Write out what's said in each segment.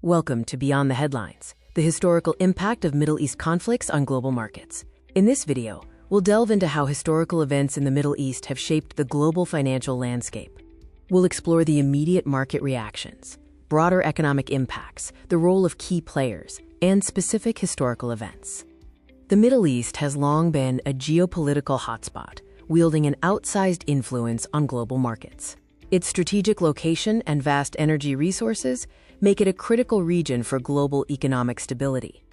Welcome to Beyond the Headlines, the historical impact of Middle East conflicts on global markets. In this video, we'll delve into how historical events in the Middle East have shaped the global financial landscape. We'll explore the immediate market reactions, broader economic impacts, the role of key players, and specific historical events. The Middle East has long been a geopolitical hotspot, wielding an outsized influence on global markets. Its strategic location and vast energy resources make it a critical region for global economic stability.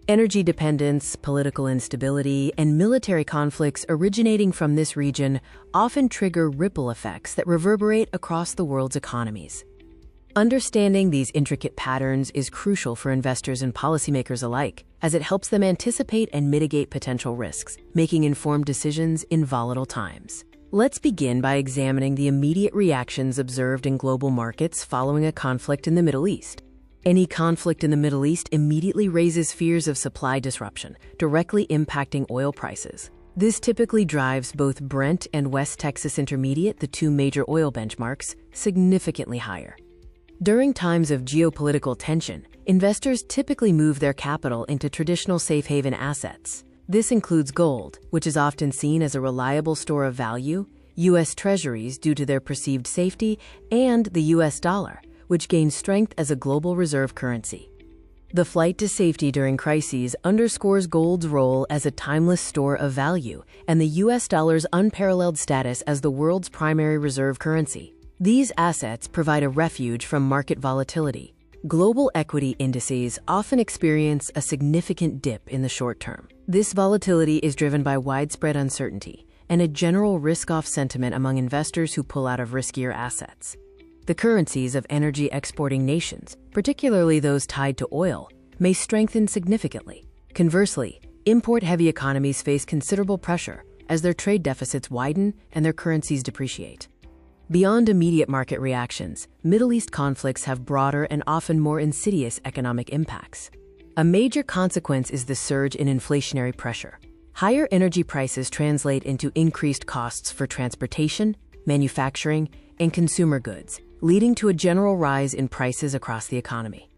Energy dependence, political instability, and military conflicts originating from this region often trigger ripple effects that reverberate across the world's economies. Understanding these intricate patterns is crucial for investors and policymakers alike, as it helps them anticipate and mitigate potential risks, making informed decisions in volatile times. Let's begin by examining the immediate reactions observed in global markets following a conflict in the Middle East. Any conflict in the Middle East immediately raises fears of supply disruption, directly impacting oil prices. This typically drives both Brent and West Texas Intermediate, the two major oil benchmarks, significantly higher. During times of geopolitical tension, investors typically move their capital into traditional safe haven assets. This includes gold, which is often seen as a reliable store of value, U.S. Treasuries due to their perceived safety, and the U.S. dollar, which gains strength as a global reserve currency. The flight to safety during crises underscores gold's role as a timeless store of value and the U.S. dollar's unparalleled status as the world's primary reserve currency. These assets provide a refuge from market volatility. Global equity indices often experience a significant dip in the short term. This volatility is driven by widespread uncertainty and a general risk-off sentiment among investors who pull out of riskier assets. The currencies of energy exporting nations, particularly those tied to oil, may strengthen significantly. Conversely, import-heavy economies face considerable pressure as their trade deficits widen and their currencies depreciate. Beyond immediate market reactions, Middle East conflicts have broader and often more insidious economic impacts. A major consequence is the surge in inflationary pressure. Higher energy prices translate into increased costs for transportation, manufacturing, and consumer goods, leading to a general rise in prices across the economy.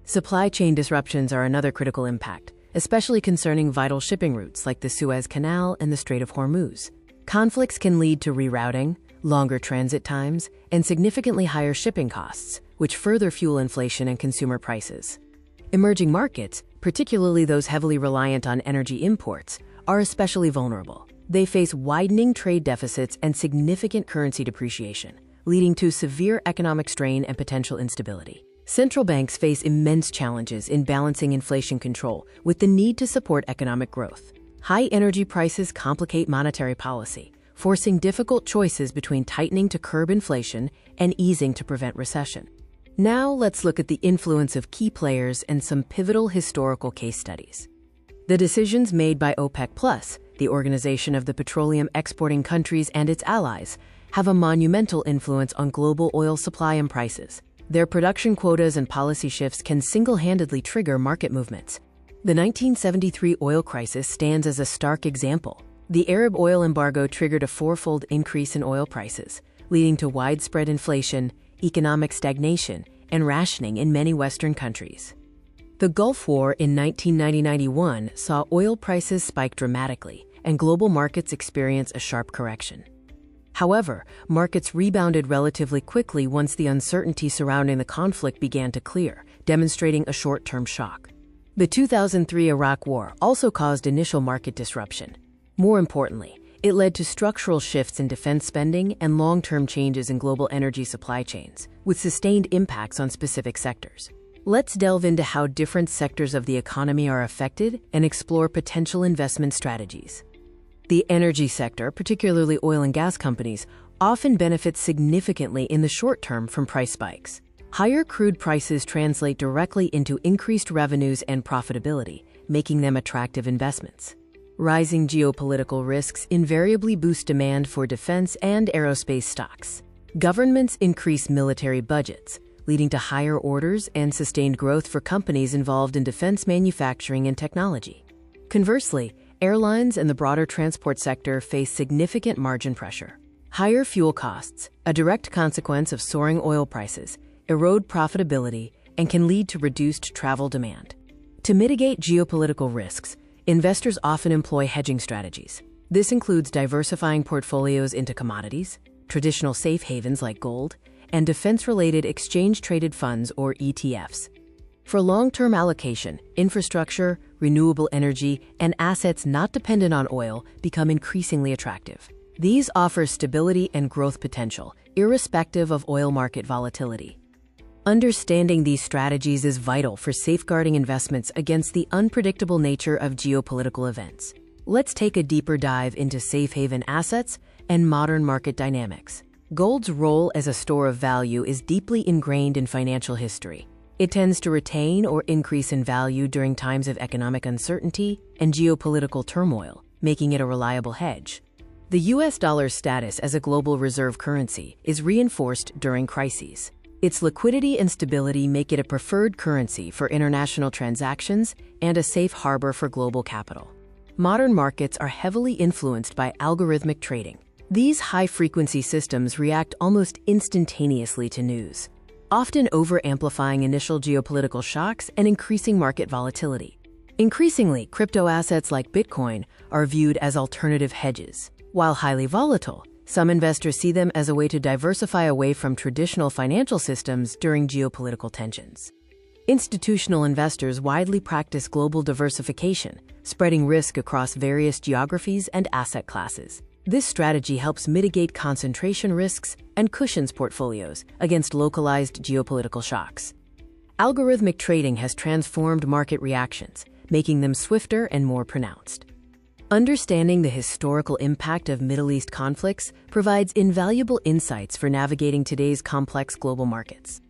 Supply chain disruptions are another critical impact, especially concerning vital shipping routes like the Suez Canal and the Strait of Hormuz. Conflicts can lead to rerouting, longer transit times, and significantly higher shipping costs, which further fuel inflation and consumer prices. Emerging markets, particularly those heavily reliant on energy imports, are especially vulnerable. They face widening trade deficits and significant currency depreciation, leading to severe economic strain and potential instability. Central banks face immense challenges in balancing inflation control with the need to support economic growth. High energy prices complicate monetary policy, forcing difficult choices between tightening to curb inflation and easing to prevent recession. Now let's look at the influence of key players and some pivotal historical case studies. The decisions made by OPEC+, the Organization of the Petroleum Exporting Countries and its allies, have a monumental influence on global oil supply and prices. Their production quotas and policy shifts can single-handedly trigger market movements. The 1973 oil crisis stands as a stark example. The Arab oil embargo triggered a fourfold increase in oil prices, leading to widespread inflation, economic stagnation, and rationing in many Western countries. The Gulf War in 1990-91 saw oil prices spike dramatically, and global markets experience a sharp correction. However, markets rebounded relatively quickly once the uncertainty surrounding the conflict began to clear, demonstrating a short-term shock. The 2003 Iraq War also caused initial market disruption. More importantly, it led to structural shifts in defense spending and long-term changes in global energy supply chains, with sustained impacts on specific sectors. Let's delve into how different sectors of the economy are affected and explore potential investment strategies. The energy sector, particularly oil and gas companies, often benefits significantly in the short term from price spikes. Higher crude prices translate directly into increased revenues and profitability, making them attractive investments. Rising geopolitical risks invariably boost demand for defense and aerospace stocks. Governments increase military budgets, leading to higher orders and sustained growth for companies involved in defense manufacturing and technology. Conversely, airlines and the broader transport sector face significant margin pressure. Higher fuel costs, a direct consequence of soaring oil prices, erode profitability and can lead to reduced travel demand. To mitigate geopolitical risks, investors often employ hedging strategies. This includes diversifying portfolios into commodities, traditional safe havens like gold, and defense-related exchange-traded funds or ETFs. For long-term allocation, infrastructure, renewable energy, and assets not dependent on oil become increasingly attractive. These offer stability and growth potential, irrespective of oil market volatility. Understanding these strategies is vital for safeguarding investments against the unpredictable nature of geopolitical events. Let's take a deeper dive into safe haven assets and modern market dynamics. Gold's role as a store of value is deeply ingrained in financial history. It tends to retain or increase in value during times of economic uncertainty and geopolitical turmoil, making it a reliable hedge. The US dollar's status as a global reserve currency is reinforced during crises. Its liquidity and stability make it a preferred currency for international transactions and a safe harbor for global capital. Modern markets are heavily influenced by algorithmic trading. These high-frequency systems react almost instantaneously to news, often over-amplifying initial geopolitical shocks and increasing market volatility. Increasingly, crypto assets like Bitcoin are viewed as alternative hedges. While highly volatile, some investors see them as a way to diversify away from traditional financial systems during geopolitical tensions. Institutional investors widely practice global diversification, spreading risk across various geographies and asset classes. This strategy helps mitigate concentration risks and cushions portfolios against localized geopolitical shocks. Algorithmic trading has transformed market reactions, making them swifter and more pronounced. Understanding the historical impact of Middle East conflicts provides invaluable insights for navigating today's complex global markets.